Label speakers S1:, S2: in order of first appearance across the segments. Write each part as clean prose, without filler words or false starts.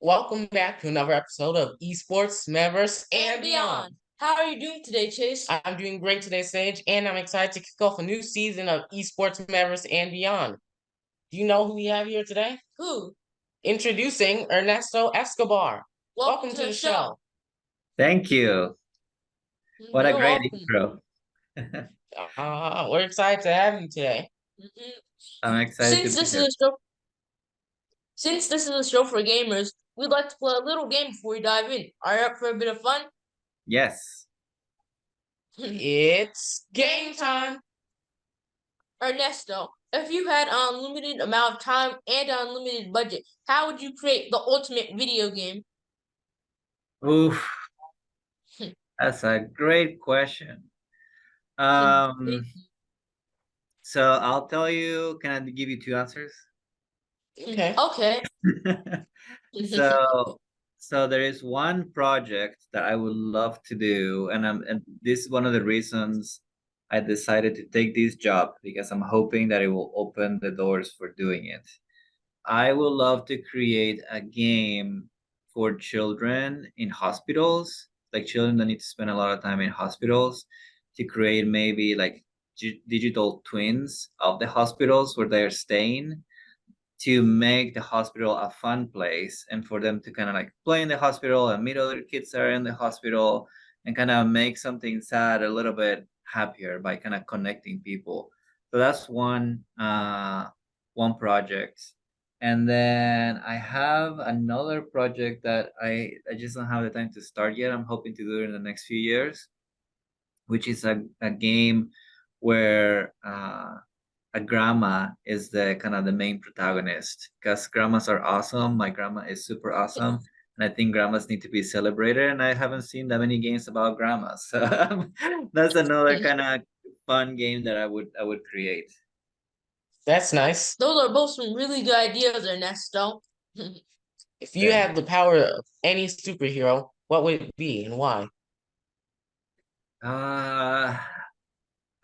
S1: Welcome back to another episode of Esports Metaverse
S2: and Beyond. How are you doing today, Chase?
S1: I'm doing great today, Sage, and I'm excited to kick off a new season of Esports Metaverse and Beyond. Do you know who we have here today?
S2: Who?
S1: Introducing Ernesto Escobar.
S2: Welcome to the show.
S3: Thank you. What a
S2: You're
S3: great
S2: welcome.
S3: intro.
S1: We're excited to have you today.
S3: I'm excited to be here.
S2: Since this is a show for gamers, we'd like to play a little game before we dive in. Are you up for a bit of fun?
S3: Yes.
S1: It's game time.
S2: Ernesto, if you had an unlimited amount of time and an unlimited budget, how would you create the ultimate video game?
S3: Oof. That's a great question. So I'll tell you, can I give you two answers?
S2: Okay.
S3: So there is one project that I would love to do, and this is one of the reasons I decided to take this job, because I'm hoping that it will open the doors for doing it. I would love to create a game for children in hospitals, like children that need to spend a lot of time in hospitals, to create maybe like digital twins of the hospitals where they're staying, to make the hospital a fun place and for them to kind of like play in the hospital and meet other kids that are in the hospital and kind of make something sad a little bit happier by kind of connecting people. So that's one project. And then I have another project that I just don't have the time to start yet. I'm hoping to do it in the next few years, which is a game where a grandma is the kind of the main protagonist, because grandmas are awesome. My grandma is super awesome, and I think grandmas need to be celebrated. And I haven't seen that many games about grandmas, so that's another kind of fun game that I would create.
S1: That's nice.
S2: Those are both some really good ideas, Ernesto.
S1: If you had the power of any superhero, what would it be and why?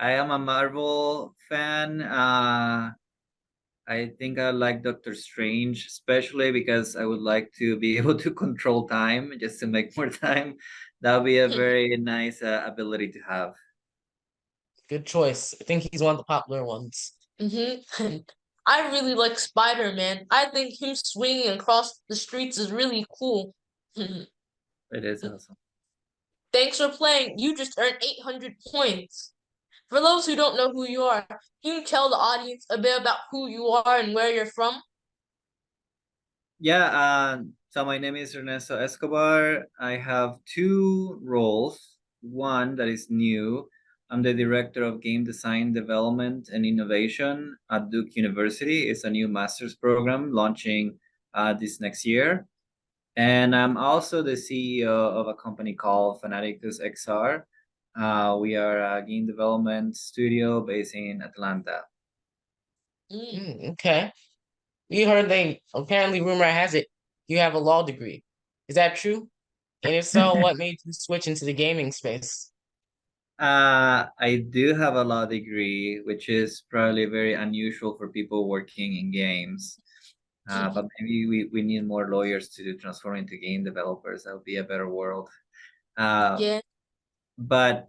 S3: I am a Marvel fan. I think I like Doctor Strange, especially because I would like to be able to control time just to make more time. That would be a very nice ability to have.
S1: Good choice. I think he's one of the popular ones.
S2: I really like Spider-Man. I think him swinging across the streets is really cool.
S3: It is awesome.
S2: Thanks for playing. You just earned 800 points. For those who don't know who you are, can you tell the audience a bit about who you are and where you're from?
S3: Yeah, so my name is Ernesto Escobar. I have two roles. One that is new. I'm the director of game design, development, and innovation at Duke University. It's a new master's program launching this next year. And I'm also the CEO of a company called Fanatics XR. We are a game development studio based in Atlanta.
S1: Okay. We heard apparently rumor has it you have a law degree. Is that true? And if so, what made you switch into the gaming space?
S3: I do have a law degree, which is probably very unusual for people working in games. But maybe we need more lawyers to transform into game developers. That would be a better world.
S2: Yeah.
S3: But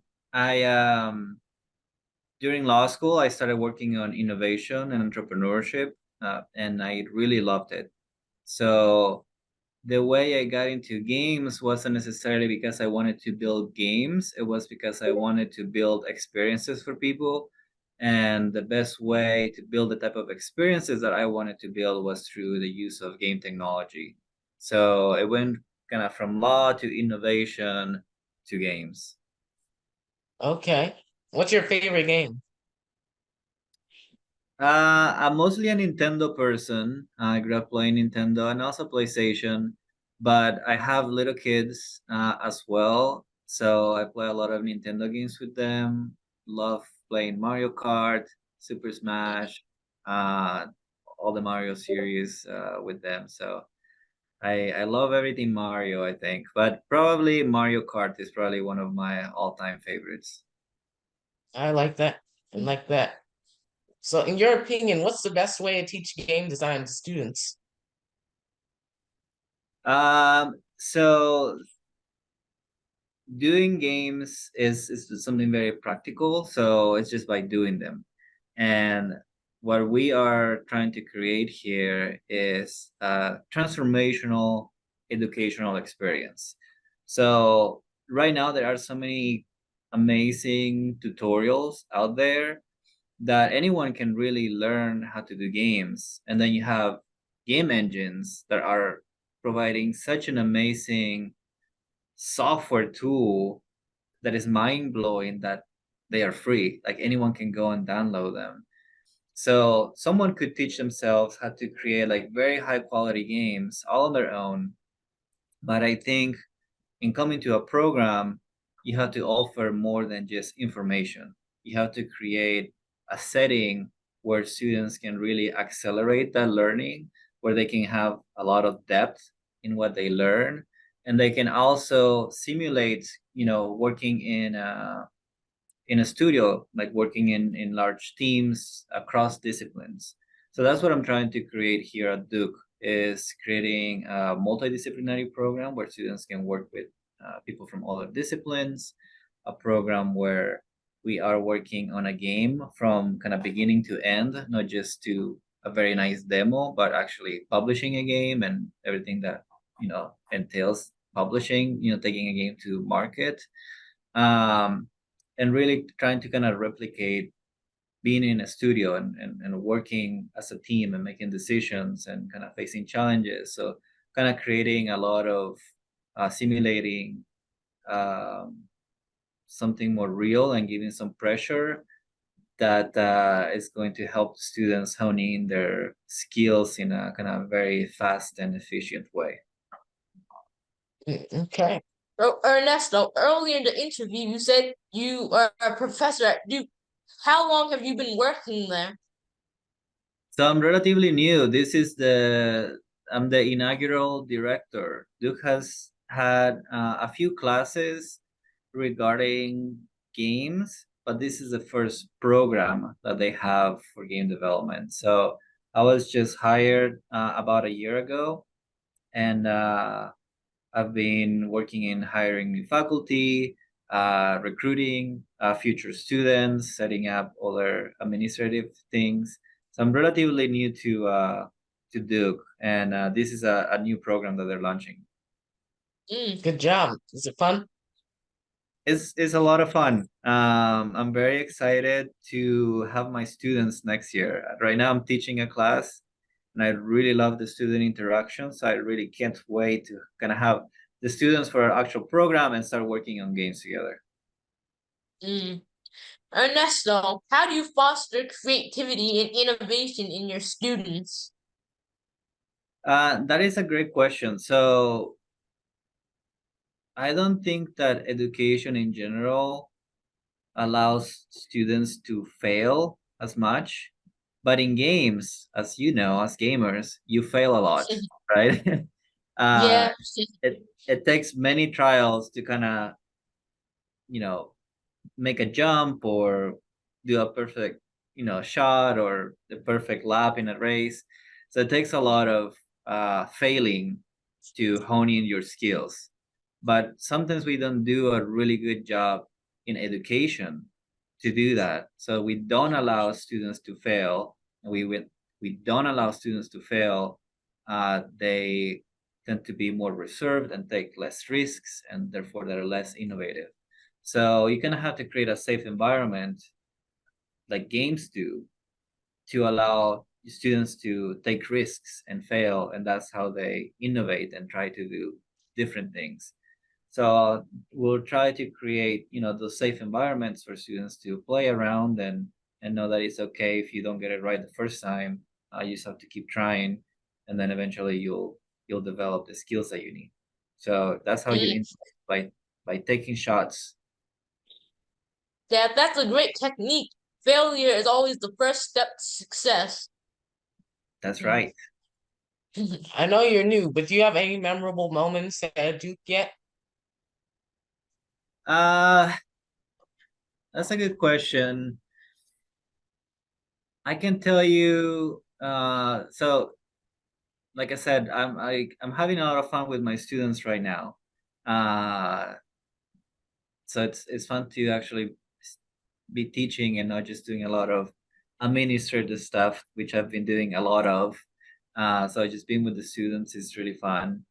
S3: during law school, I started working on innovation and entrepreneurship, and I really loved it. So the way I got into games wasn't necessarily because I wanted to build games. It was because I wanted to build experiences for people. And the best way to build the type of experiences that I wanted to build was through the use of game technology. So it went kind of from law to innovation to games.
S1: Okay. What's your favorite game?
S3: I'm mostly a Nintendo person. I grew up playing Nintendo and also PlayStation, but I have little kids as well. So I play a lot of Nintendo games with them. Love playing Mario Kart, Super Smash, uh, all the Mario series with them. So I love everything Mario, I think. But probably Mario Kart is probably one of my all-time favorites.
S1: I like that. I like that. So, in your opinion, what's the best way to teach game design to students?
S3: So doing games is something very practical. So it's just by doing them. And what we are trying to create here is a transformational educational experience. So right now there are so many amazing tutorials out there that anyone can really learn how to do games. And then you have game engines that are providing such an amazing software tool that is mind blowing that they are free. Like anyone can go and download them. So someone could teach themselves how to create like very high quality games all on their own. But I think in coming to a program, you have to offer more than just information. You have to create a setting where students can really accelerate that learning, where they can have a lot of depth in what they learn, and they can also simulate, working in a studio, like working in large teams across disciplines. So that's what I'm trying to create here at Duke, is creating a multidisciplinary program where students can work with people from other disciplines, a program where we are working on a game from kind of beginning to end, not just to a very nice demo, but actually publishing a game and everything that entails publishing, taking a game to market. um, and really trying to kind of replicate being in a studio and working as a team and making decisions and kind of facing challenges. So kind of creating a lot of simulating um, something more real and giving some pressure that is going to help students hone in their skills in a kind of very fast and efficient way.
S1: Okay.
S2: So, Ernesto, earlier in the interview, you said you are a professor at Duke. How long have you been working there?
S3: So I'm relatively new. I'm the inaugural director. Duke has had a few classes regarding games, but this is the first program that they have for game development. So I was just hired about a year ago, and I've been working in hiring new faculty, recruiting future students, setting up other administrative things. So I'm relatively new to Duke, and this is a new program that they're launching.
S1: Good job. Is it fun?
S3: It's a lot of fun. I'm very excited to have my students next year. Right now, I'm teaching a class, and I really love the student interactions. So I really can't wait to kind of have the students for our actual program and start working on games together.
S2: Mm. Ernesto, how do you foster creativity and innovation in your students?
S3: That is a great question. So I don't think that education in general allows students to fail as much, but in games, as you know, as gamers, you fail a lot, right? uh,
S2: Yeah.
S3: it takes many trials to kind of you know make a jump or do a perfect shot or the perfect lap in a race. So it takes a lot of failing to hone in your skills, but sometimes we don't do a really good job in education to do that. So we don't allow students to fail. We don't allow students to fail. They tend to be more reserved and take less risks, and therefore they're less innovative. So you're gonna have to create a safe environment like games do to allow students to take risks and fail, and that's how they innovate and try to do different things. So we'll try to create those safe environments for students to play around and know that it's okay if you don't get it right the first time. You just have to keep trying, and then eventually you'll develop the skills that you need. So that's how you
S2: Mm.
S3: innovate, by taking shots.
S2: Yeah, that's a great technique. Failure is always the first step to success.
S3: That's right.
S1: I know you're new, but do you have any memorable moments at Duke yet?
S3: Uh that's a good question. I can tell you, so like I said, I'm having a lot of fun with my students right now. Uh, so it's fun to actually be teaching and not just doing a lot of administrative stuff, which I've been doing a lot of. So just being with the students is really fun.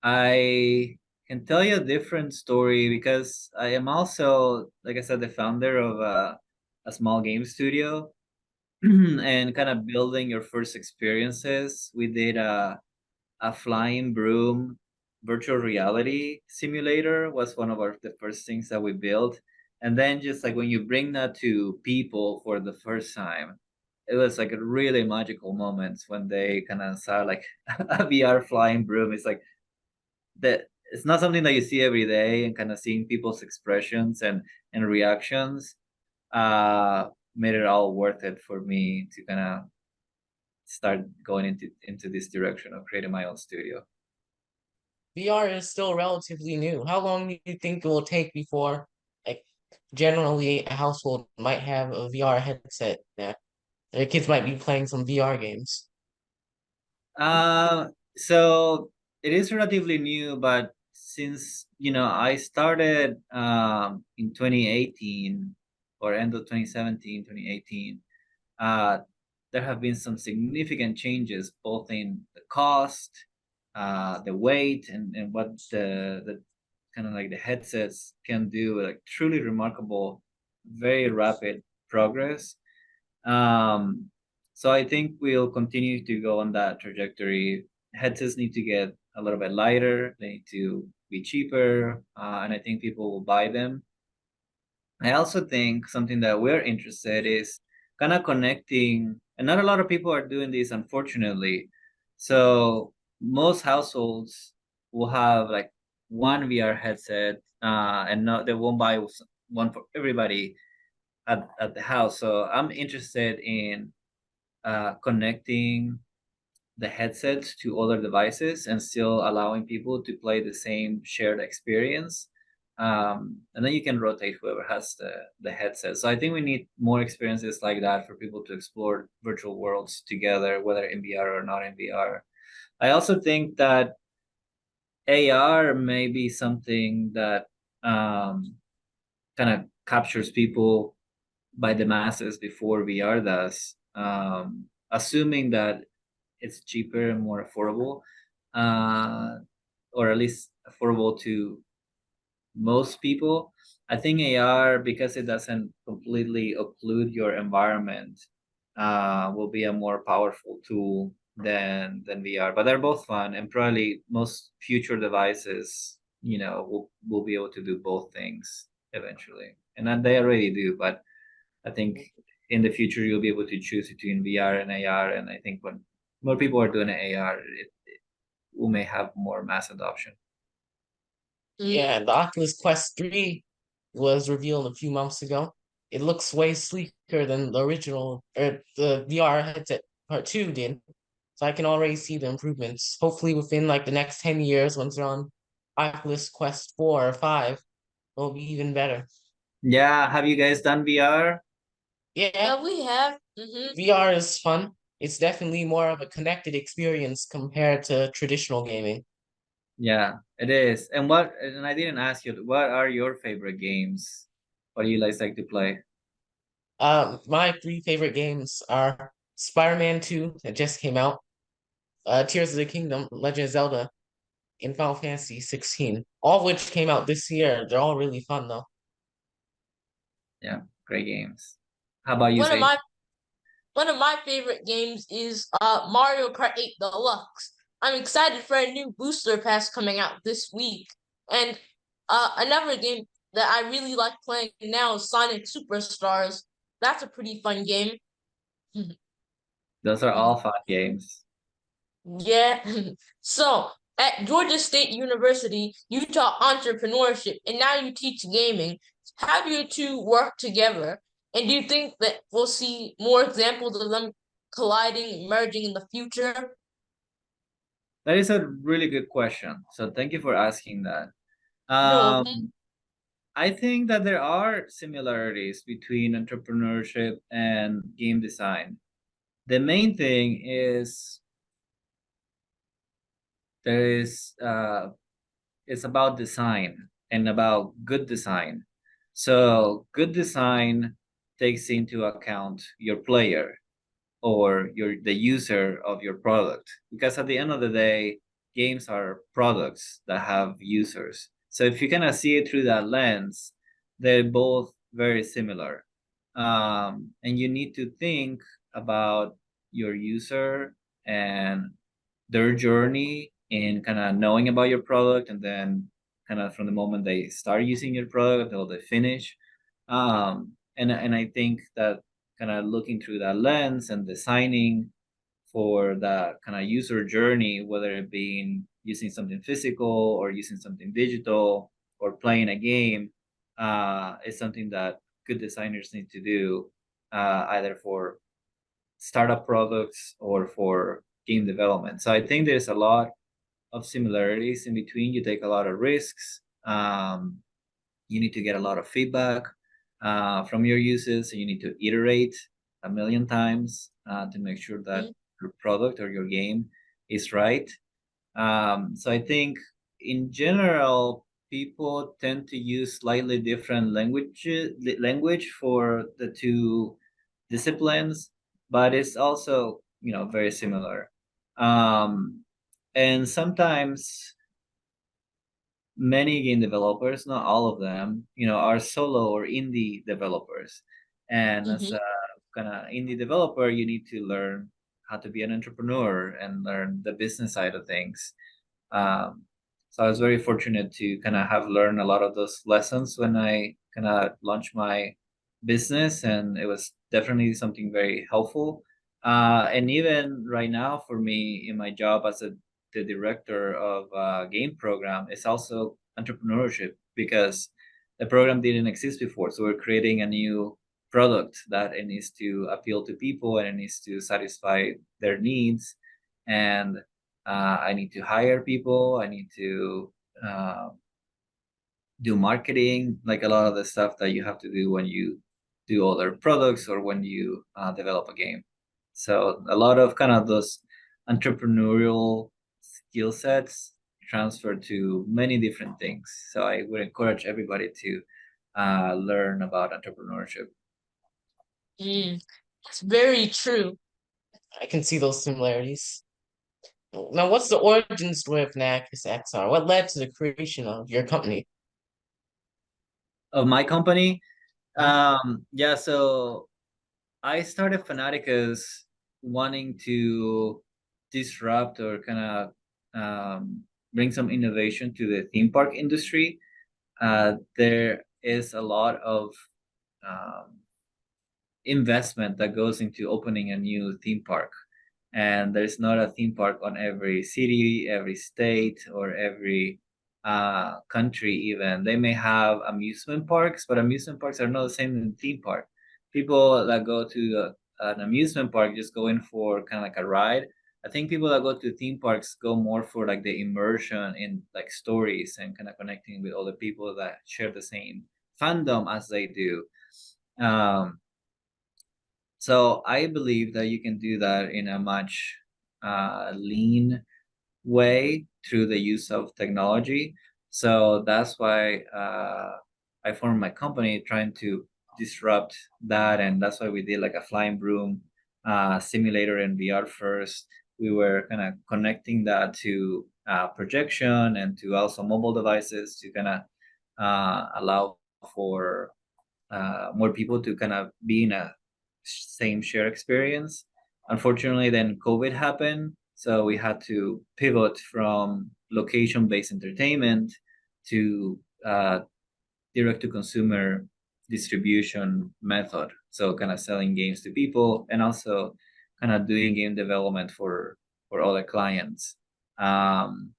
S3: I can tell you a different story because I am also, like I said, the founder of a small game studio and kind of building your first experiences. We did a flying broom virtual reality simulator was one of the first things that we built. And then just like when you bring that to people for the first time, it was like a really magical moments when they kind of saw like a VR flying broom. It's like that it's not something that you see every day, and kind of seeing people's expressions and reactions made it all worth it for me to kind of start going into this direction of creating my own studio.
S1: VR is still relatively new. How long do you think it will take before, like, generally a household might have a VR headset that their kids might be playing some VR games?
S3: So it is relatively new, but since I started in 2018 or end of 2017, 2018, uh, there have been some significant changes both in the cost, the weight, and what the kind of like the headsets can do. Like truly remarkable, very rapid progress. Um, so I think we'll continue to go on that trajectory. Headsets need to get a little bit lighter. They need to be cheaper, and I think people will buy them. I also think something that we're interested is kind of connecting, and not a lot of people are doing this, unfortunately. So most households will have like one VR headset, and not they won't buy one for everybody at the house. So I'm interested in connecting the headsets to other devices and still allowing people to play the same shared experience. And then you can rotate whoever has the headset. So I think we need more experiences like that for people to explore virtual worlds together, whether in VR or not in VR. I also think that AR may be something that kind of captures people by the masses before VR does, assuming that it's cheaper and more affordable, uh, or at least affordable to most people. I think AR, because it doesn't completely occlude your environment, will be a more powerful tool than VR. But they're both fun, and probably most future devices, will be able to do both things eventually, and then they already do. But I think in the future you'll be able to choose between VR and AR, and I think when more people are doing AR, we may have more mass adoption.
S1: Yeah, the Oculus Quest 3 was revealed a few months ago. It looks way sleeker than the original, or the VR headset part 2 did. So I can already see the improvements. Hopefully within like the next 10 years, once they're on Oculus Quest 4 or 5, it'll be even better.
S3: Yeah, have you guys done VR?
S1: Yeah,
S2: Yeah, we have.
S1: VR is fun. It's definitely more of a connected experience compared to traditional gaming.
S3: Yeah, it is. And I didn't ask you, what are your favorite games? What do you guys like to play?
S1: My three favorite games are Spider-Man 2 that just came out, Tears of the Kingdom, Legend of Zelda, and Final Fantasy 16. All of which came out this year. They're all really fun though.
S3: Yeah, great games. How about you,
S2: One of
S3: Say?
S2: my one of my favorite games is Mario Kart 8 Deluxe. I'm excited for a new booster pass coming out this week. And another game that I really like playing now is Sonic Superstars. That's a pretty fun game.
S3: Those are all fun games.
S2: Yeah. So, at Georgia State University, you taught entrepreneurship and now you teach gaming. How do you two work together? And do you think that we'll see more examples of them colliding, merging in the future?
S3: That is a really good question. So thank you for asking that.
S2: No.
S3: I think that there are similarities between entrepreneurship and game design. The main thing is there is it's about design and about good design. So good design takes into account your player or the user of your product, because at the end of the day, games are products that have users. So if you kind of see it through that lens, they're both very similar. And you need to think about your user and their journey in kind of knowing about your product, and then kind of from the moment they start using your product until they finish. And I think that kind of looking through that lens and designing for that kind of user journey, whether it being using something physical or using something digital or playing a game, is something that good designers need to do, either for startup products or for game development. So I think there's a lot of similarities in between. You take a lot of risks. You need to get a lot of feedback from your users, and you need to iterate a million times to make sure that your product or your game is right. So I think in general, people tend to use slightly different language for the two disciplines, but it's also, very similar. And sometimes many game developers, not all of them, are solo or indie developers. And as
S2: Mm-hmm.
S3: a kind of indie developer, you need to learn how to be an entrepreneur and learn the business side of things. So I was very fortunate to kind of have learned a lot of those lessons when I kind of launched my business, and it was definitely something very helpful. And even right now, for me in my job as the director of a game program, is also entrepreneurship, because the program didn't exist before. So we're creating a new product that it needs to appeal to people and it needs to satisfy their needs. And I need to hire people. I need to do marketing, like a lot of the stuff that you have to do when you do other products or when you develop a game. So a lot of kind of those entrepreneurial skill sets transfer to many different things. So I would encourage everybody to learn about entrepreneurship.
S2: That's very true.
S1: I can see those similarities. Now, what's the origin story of Fanatics XR? What led to the creation of your company?
S3: Of my company, yeah, so I started Fanaticus wanting to disrupt or kind of bring some innovation to the theme park industry. There is a lot of um, investment that goes into opening a new theme park. And there's not a theme park on every city, every state, or every country even. They may have amusement parks, but amusement parks are not the same as theme park. People that go to an amusement park just go in for kind of like a ride. I think people that go to theme parks go more for like the immersion in like stories and kind of connecting with other people that share the same fandom as they do. Um, so I believe that you can do that in a much lean way through the use of technology. So that's why I formed my company trying to disrupt that, and that's why we did like a flying broom simulator in VR first. We were kind of connecting that to projection and to also mobile devices to kind of allow for more people to kind of be in a same share experience. Unfortunately, then COVID happened, so we had to pivot from location-based entertainment to direct-to-consumer distribution method. So kind of selling games to people and also kind of doing game development for other clients. Um,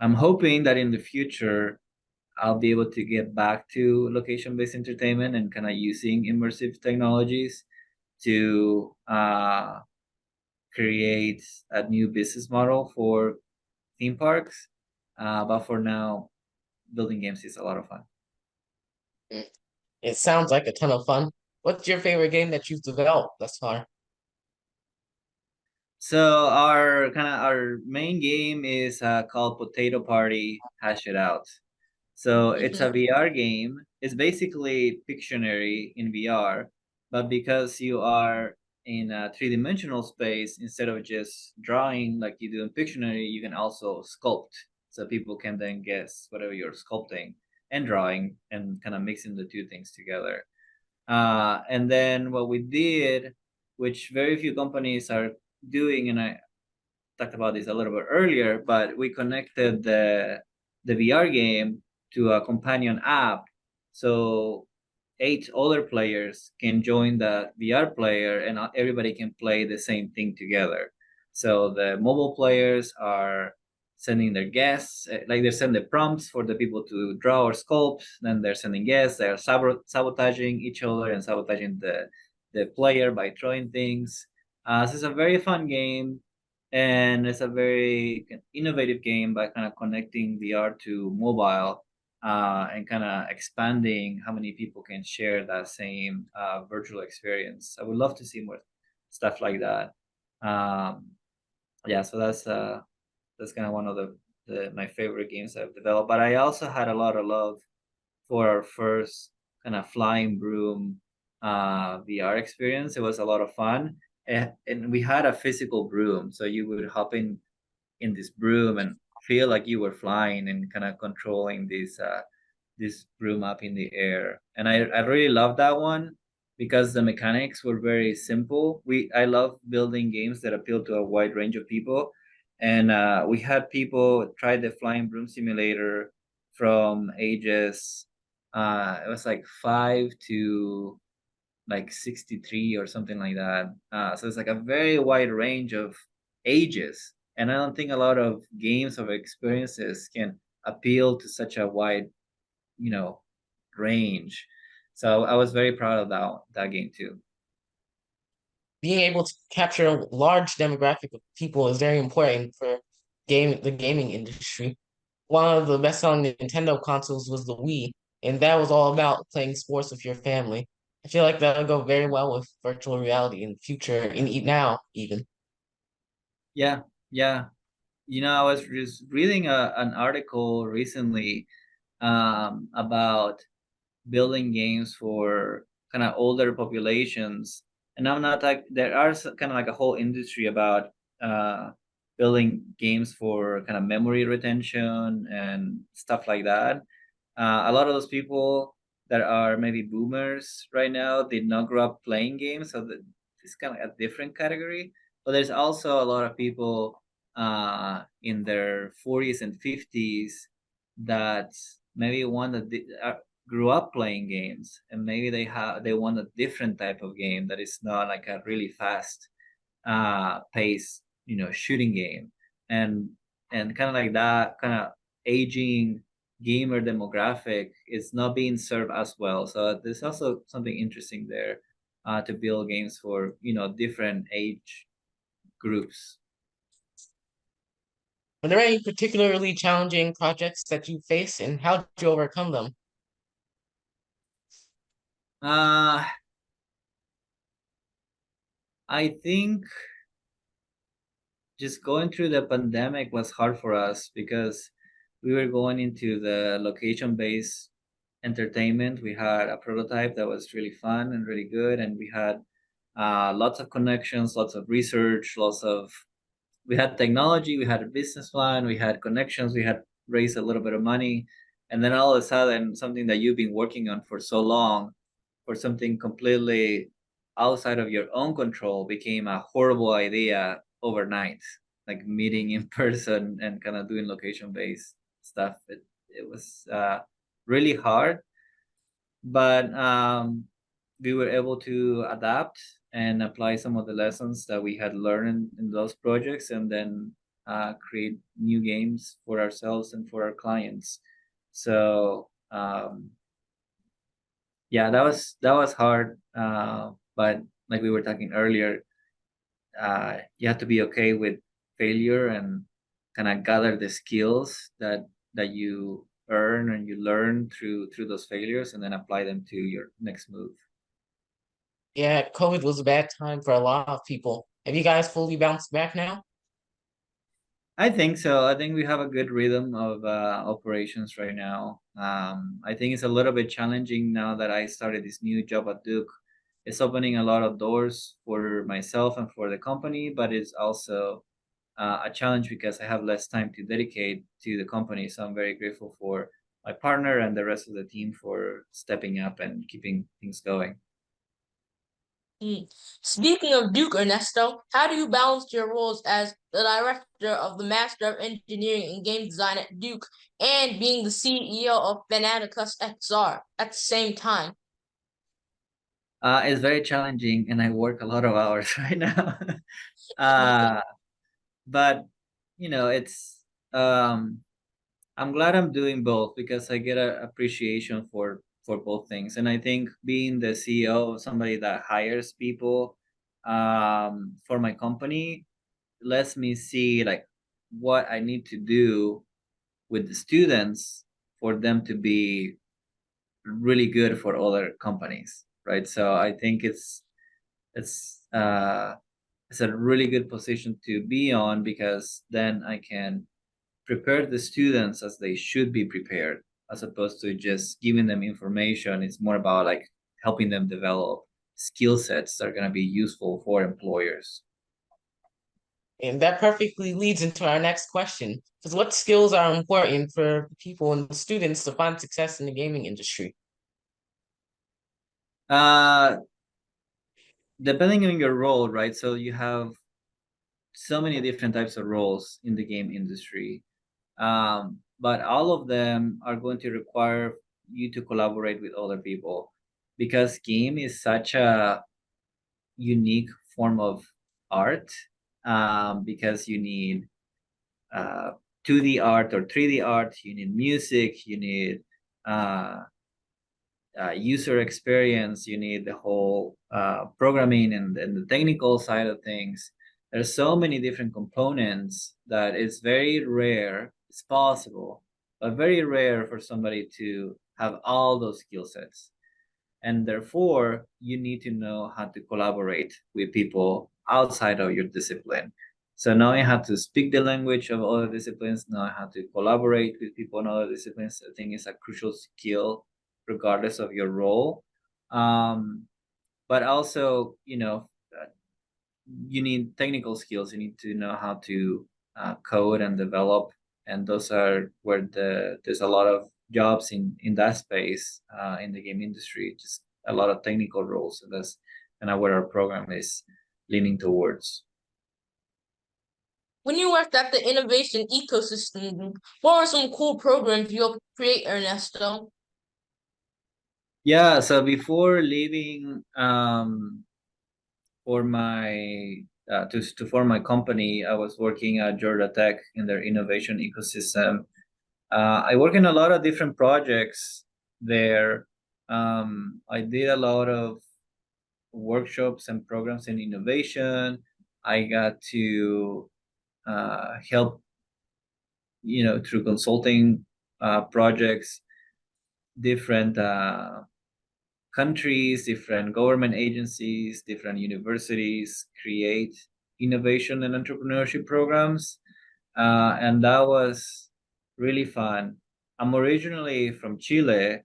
S3: I'm hoping that in the future I'll be able to get back to location-based entertainment and kind of using immersive technologies to create a new business model for theme parks. But for now, building games is a lot of fun.
S1: It sounds like a ton of fun. What's your favorite game that you've developed thus far?
S3: So our main game is called Potato Party Hash It Out. So it's a VR game. It's basically Pictionary in VR, but because you are in a three-dimensional space, instead of just drawing like you do in Pictionary, you can also sculpt. So people can then guess whatever you're sculpting and drawing and kind of mixing the two things together. And then what we did, which very few companies are doing, and I talked about this a little bit earlier, but we connected the VR game to a companion app, so 8 other players can join the VR player, and everybody can play the same thing together. So the mobile players are sending their guests, like they're sending the prompts for the people to draw or sculpt. Then they're sending guests. They're sabotaging each other and sabotaging the player by throwing things. So it's a very fun game, and it's a very innovative game by kind of connecting VR to mobile, and kind of expanding how many people can share that same virtual experience. I would love to see more stuff like that. Um, yeah, so that's kind of one of my favorite games I've developed. But I also had a lot of love for our first kind of flying broom VR experience. It was a lot of fun, and we had a physical broom, so you would hop in this broom and feel like you were flying and kind of controlling this broom up in the air. And I really love that one because the mechanics were very simple. I love building games that appeal to a wide range of people. And we had people try the flying broom simulator from ages, it was like 5 to like 63 or something like that. So it's like a very wide range of ages. And I don't think a lot of games or experiences can appeal to such a wide, you know, range. So I was very proud of that game too.
S1: Being able to capture a large demographic of people is very important for the gaming industry. One of the best-selling Nintendo consoles was the Wii, and that was all about playing sports with your family. I feel like that would go very well with virtual reality in the future, now even.
S3: Yeah, yeah. I was just reading an article recently about building games for kind of older populations. And I'm not like there are kind of like a whole industry about uh, building games for kind of memory retention and stuff like that. A lot of those people that are maybe boomers right now did not grow up playing games, so it's kind of a different category. But there's also a lot of people in their 40s and 50s that maybe grew up playing games, and maybe they want a different type of game that is not like a really fast pace, shooting game. And kind of like that kind of aging gamer demographic is not being served as well. So there's also something interesting there, to build games for different age groups.
S1: Are there any particularly challenging projects that you face, and how did you overcome them?
S3: uh I think just going through the pandemic was hard for us because we were going into the location based entertainment. We had a prototype that was really fun and really good, and we had lots of connections, lots of research, we had technology, we had a business plan, we had connections, we had raised a little bit of money, and then all of a sudden, something that you've been working on for so long, for something completely outside of your own control, became a horrible idea overnight. Like meeting in person and kind of doing location based stuff. It was really hard, but we were able to adapt and apply some of the lessons that we had learned in those projects, and then create new games for ourselves and for our clients. So yeah, that was hard, but like we were talking earlier, you have to be okay with failure and kind of gather the skills that you earn and you learn through those failures, and then apply them to your next move.
S1: Yeah, COVID was a bad time for a lot of people, Have you guys fully bounced back now?
S3: I think so. I think we have a good rhythm of operations right now. I think it's a little bit challenging now that I started this new job at Duke. It's opening a lot of doors for myself and for the company, but it's also a challenge because I have less time to dedicate to the company. So I'm very grateful for my partner and the rest of the team for stepping up and keeping things going.
S2: Speaking of Duke, Ernesto, how do you balance your roles as the director of the Master of Engineering and Game Design at Duke and being the CEO of Fanatics XR at the same time?
S3: It's very challenging, and I work a lot of hours right now. uh, but it's I'm glad I'm doing both because I get an appreciation for both things, and I think being the CEO, somebody that hires people for my company, lets me see like what I need to do with the students for them to be really good for other companies, right? So I think it's it's a really good position to be on because then I can prepare the students as they should be prepared, as opposed to just giving them information. It's more about like helping them develop skill sets that are going to be useful for employers.
S1: And that perfectly leads into our next question. Because what skills are important for people and students to find success in the gaming industry?
S3: Uh, Depending on your role, right? So you have so many different types of roles in the game industry, but all of them are going to require you to collaborate with other people because game is such a unique form of art, because you need uh, 2D art or 3D art, you need music, you need uh, user experience, you need the whole programming and the technical side of things. There's so many different components that it's very rare, it's possible, but very rare for somebody to have all those skill sets. And therefore, you need to know how to collaborate with people outside of your discipline. So knowing how to speak the language of other disciplines, knowing how to collaborate with people in other disciplines, I think is a crucial skill regardless of your role. But also, you need technical skills. You need to know how to code and develop, and those are where there's a lot of jobs in that space in the game industry. Just a lot of technical roles, and that's kind of where our program is leaning towards.
S2: When you worked at the innovation ecosystem, what were some cool programs you helped create, Ernesto?
S3: Yeah. So before leaving for my to form my company, I was working at Georgia Tech in their innovation ecosystem. I work in a lot of different projects there. I did a lot of workshops and programs in innovation. I got to help, through consulting projects, different countries, different government agencies, different universities create innovation and entrepreneurship programs. And that was really fun. I'm originally from Chile,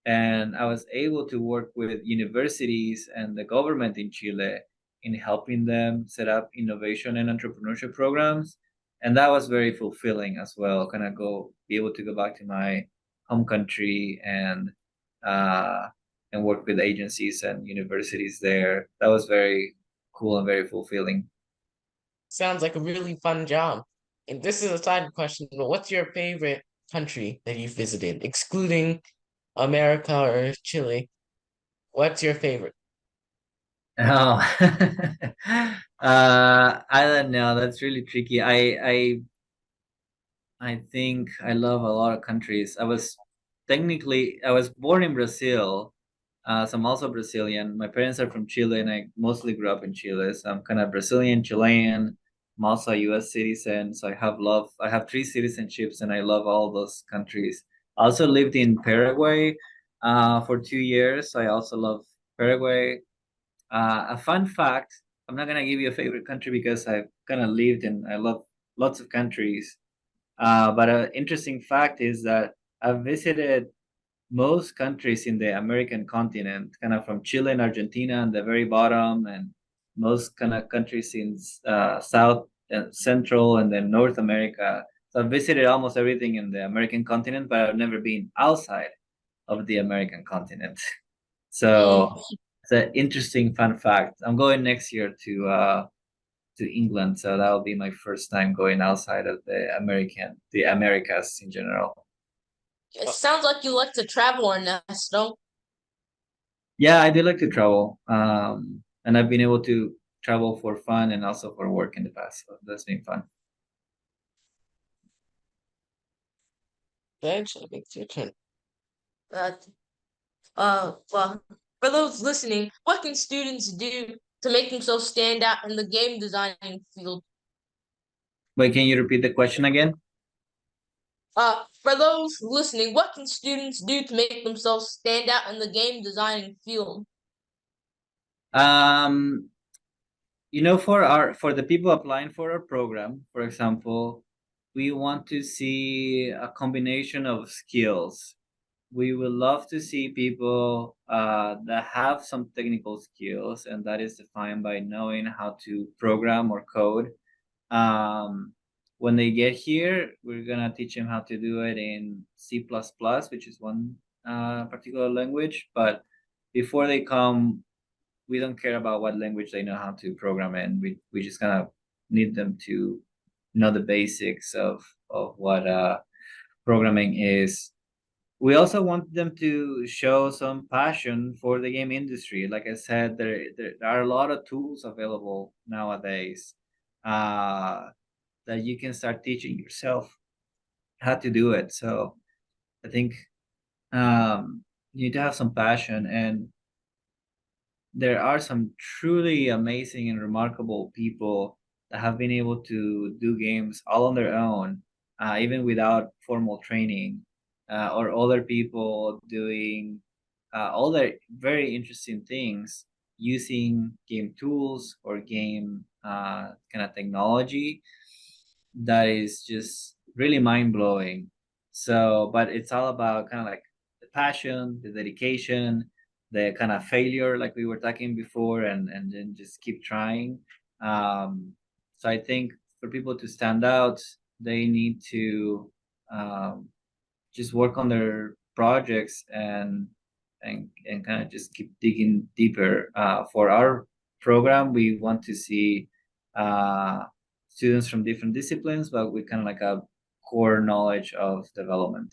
S3: and I was able to work with universities and the government in Chile in helping them set up innovation and entrepreneurship programs. And that was very fulfilling as well. Kind of be able to go back to my home country uh, and work with agencies and universities there. That was very cool and very fulfilling.
S1: Sounds like a really fun job. And this is a side question, but what's your favorite country that you've visited, excluding America or Chile? What's your favorite?
S3: Oh, I don't know. That's really tricky. I think I love a lot of countries. I was born in Brazil, so I'm also Brazilian. My parents are from Chile, and I mostly grew up in Chile. So I'm kind of Brazilian, Chilean. I'm also a U.S. citizen, so I have three citizenships, and I love all those countries. I also lived in Paraguay, for 2 years. I also love Paraguay. A fun fact I'm not gonna give you a favorite country because I've kind of lived in I love lots of countries. But an interesting fact is that I've visited most countries in the American continent, kind of from Chile and Argentina on the very bottom, and most kind of countries in South and Central and then North America. So I've visited almost everything in the American continent, but I've never been outside of the American continent. So
S2: Mm.
S3: it's an interesting fun fact. I'm going next year to England, so that'll be my first time going outside of the Americas in general.
S2: It sounds like you like to travel, Ernesto.
S3: Yeah, I do like to travel, and I've been able to travel for fun and also for work in the past. So that's been fun.
S1: Bench, I think it's your turn.
S2: Uh, well, for those listening, what can students do to make themselves stand out in the game designing field?
S3: Wait, can you repeat the question again?
S2: For those listening, what can students do to make themselves stand out in the game designing field?
S3: Um, for the people applying for our program, for example, we want to see a combination of skills. We would love to see people that have some technical skills, and that is defined by knowing how to program or code. Um, when they get here, we're gonna teach them how to do it in C++, which is one particular language. But before they come, we don't care about what language they know how to program in. We just kind of need them to know the basics of what programming is. We also want them to show some passion for the game industry. Like I said, there are a lot of tools available nowadays that you can start teaching yourself how to do it. So I think you need to have some passion, and there are some truly amazing and remarkable people that have been able to do games all on their own, even without formal training, or other people doing all their very interesting things using game tools or game kind of technology that is just really mind blowing. So, but it's all about kind of like the passion, the dedication, the kind of failure, like we were talking before, and then just keep trying. So I think for people to stand out, they need to um, just work on their projects and kind of just keep digging deeper. For our program, we want to see uh, students from different disciplines, but with kind of like a core knowledge of development.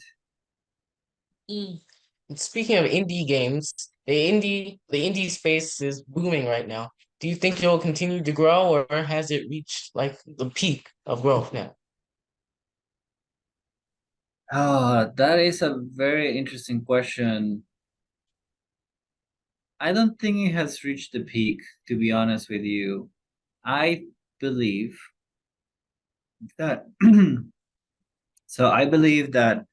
S2: Mm.
S1: And speaking of indie games, the indie space is booming right now. Do you think it'll continue to grow, or has it reached like the peak of growth now?
S3: That is a very interesting question. I don't think it has reached the peak, to be honest with you. I believe that I believe that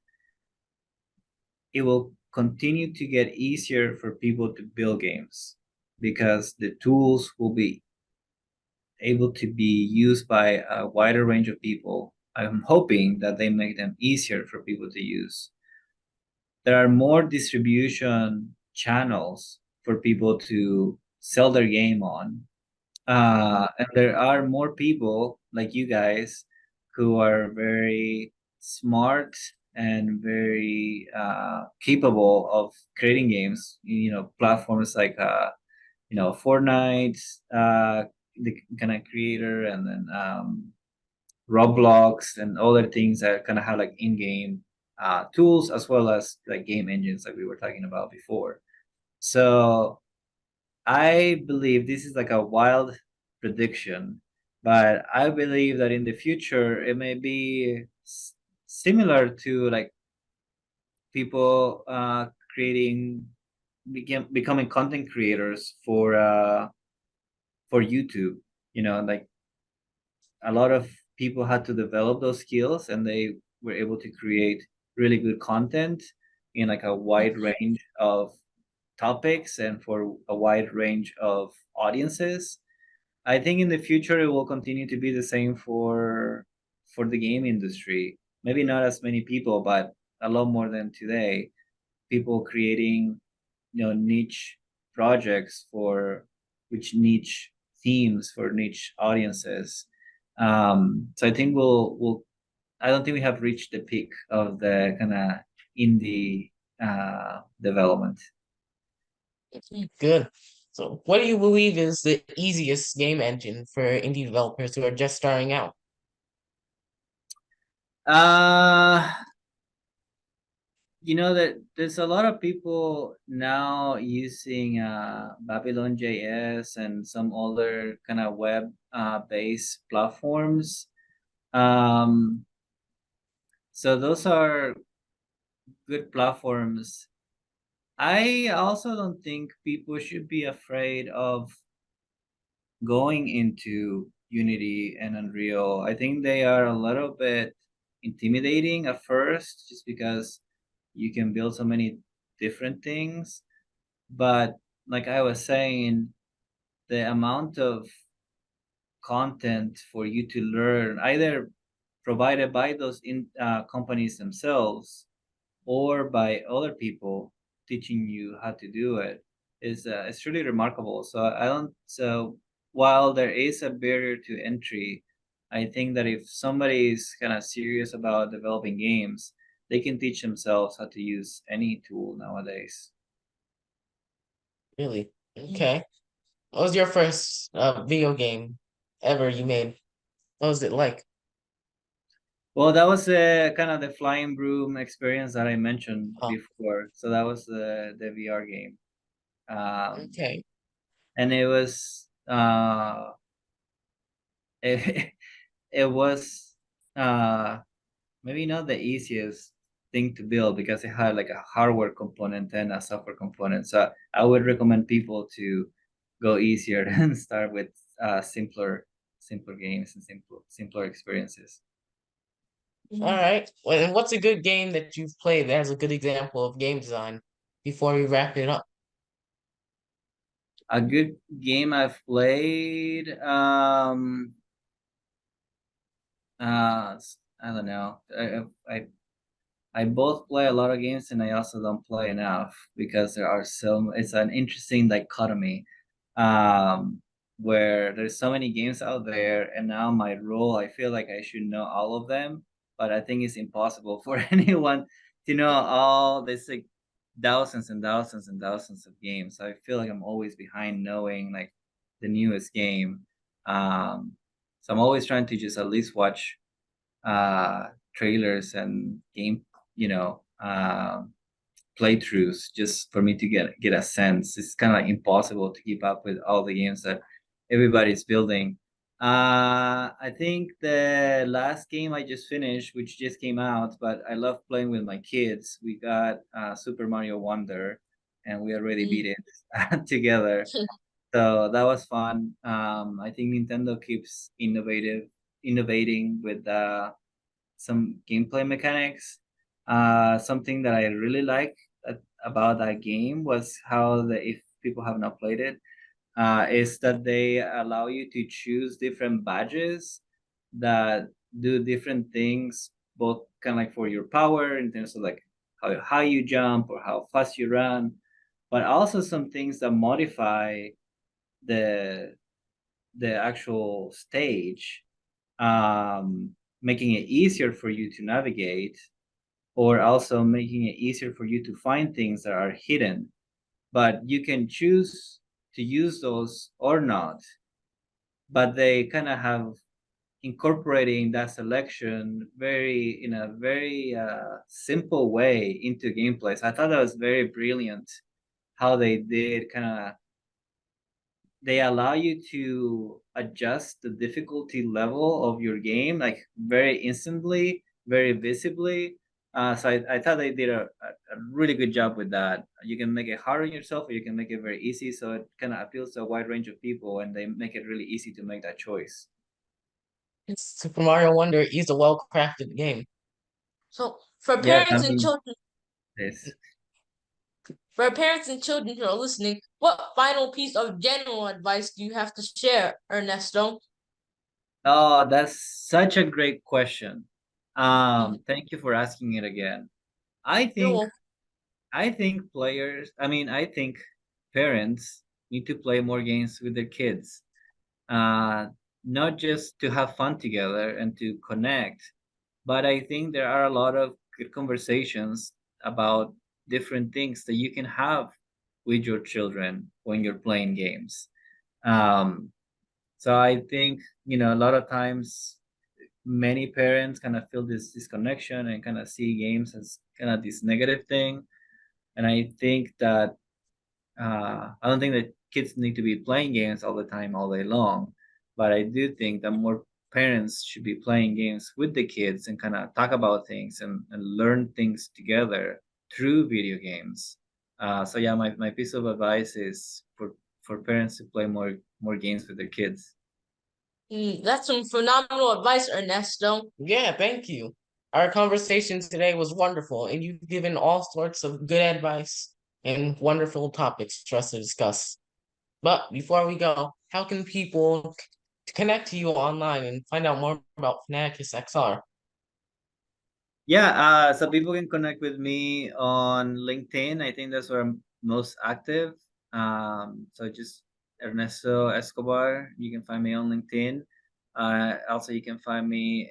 S3: it will continue to get easier for people to build games because the tools will be able to be used by a wider range of people. I'm hoping that they make them easier for people to use. There are more distribution channels for people to sell their game on. And there are more people like you guys who are very smart and very capable of creating games. Platforms like Fortnite, the kind of creator, and then Roblox and other things that kind of have like in-game tools as well as like game engines like we were talking about before. So I believe this is like a wild prediction, but I believe that in the future it may be similar to like people creating becoming content creators for YouTube. Like a lot of people had to develop those skills and they were able to create really good content in like a wide range of topics and for a wide range of audiences. I think in the future it will continue to be the same for the game industry. Maybe not as many people, but a lot more than today. People creating, niche projects for which niche themes for niche audiences. So I think we'll I don't think we have reached the peak of the kind of indie development.
S1: Good. So, what do you believe is the easiest game engine for indie developers who are just starting out?
S3: Uh, that there's a lot of people now using Babylon JS and some other kind of web based platforms. Um, so those are good platforms. I also don't think people should be afraid of going into Unity and Unreal. I think they are a little bit intimidating at first just because you can build so many different things. But like I was saying, the amount of content for you to learn, either provided by those companies themselves or by other people teaching you how to do it, is it's really remarkable. So I don't. So while there is a barrier to entry, I think that if somebody is kind of serious about developing games, they can teach themselves how to use any tool nowadays.
S1: Really? Okay. What was your first video game ever you made? What was it like?
S3: Well, that was kind of the flying broom experience that I mentioned
S1: Oh,
S3: before. So that was the VR game, um,
S1: okay.
S3: and it was it, it was uh, maybe not the easiest thing to build because it had like a hardware component and a software component. So I would recommend people to go easier and start with simpler games and simpler experiences.
S1: All right. Well, and what's a good game that you've played that has a good example of game design before we wrap it up?
S3: A good game I've played. I don't know. I both play a lot of games and I also don't play enough because there are so. It's an interesting dichotomy, um, where there's so many games out there, and now my role, I feel like I should know all of them, but I think it's impossible for anyone to know all. There's like thousands and thousands and thousands of games. I feel like I'm always behind knowing like the newest game. Um, so I'm always trying to just at least watch trailers and game, you know, playthroughs just for me to get a sense. It's kind of like impossible to keep up with all the games that everybody's building. I think the last game I just finished, which just came out, but I love playing with my kids. We got Super Mario Wonder, and we already beat it together. So that was fun. I think Nintendo keeps innovating with some gameplay mechanics. Something that I really like about that game was how if people have not played it, is that they allow you to choose different badges that do different things, both kind of like for your power in terms of like how high you jump or how fast you run, but also some things that modify the the actual stage, making it easier for you to navigate, or also making it easier for you to find things that are hidden. But you can choose to use those or not. But they kind of have incorporating that selection in a very simple way into gameplay. So I thought that was very brilliant how they did kind of they allow you to adjust the difficulty level of your game like very instantly, very visibly. So I thought they did a really good job with that. You can make it hard on yourself or you can make it very easy. So it kind of appeals to a wide range of people and they make it really easy to make that choice.
S1: Super Mario Wonder is a well-crafted game.
S2: So for
S3: Yeah, I
S2: parents and
S3: mean,
S2: children,
S3: this.
S2: For our parents and children who are listening, what final piece of general advice do you have to share, Ernesto?
S3: Oh, that's such a great question. Thank you for asking it again. I
S2: You're
S3: think
S2: welcome.
S3: I think parents need to play more games with their kids. Uh, Not just to have fun together and to connect, but I think there are a lot of good conversations about different things that you can have with your children when you're playing games. Um, so I think, a lot of times many parents kind of feel this disconnection and kind of see games as kind of this negative thing. And I don't think that kids need to be playing games all the time, all day long. But I do think that more parents should be playing games with the kids and kind of talk about things and learn things together through video games. So yeah, my piece of advice is for parents to play more games with their kids.
S2: That's some phenomenal advice, Ernesto.
S1: Yeah, thank you. Our conversation today was wonderful, and you've given all sorts of good advice and wonderful topics for us to discuss. But before we go, how can people connect to you online and find out more about Fanatics XR?
S3: Yeah, so people can connect with me on LinkedIn. I think that's where I'm most active. So just Ernesto Escobar. You can find me on LinkedIn. Also, you can find me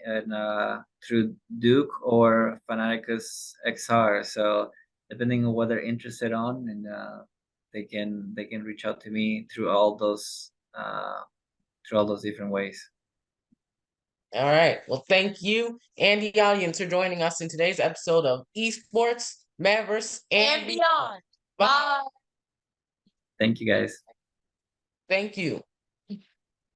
S3: through Duke or Fanatics XR. So depending on what they're interested on, and they can reach out to me through all those different ways.
S1: All right. Well, thank you and the audience for joining us in today's episode of Esports Metaverse
S2: And beyond.
S1: Bye.
S2: Bye.
S3: Thank you, guys.
S1: Thank you.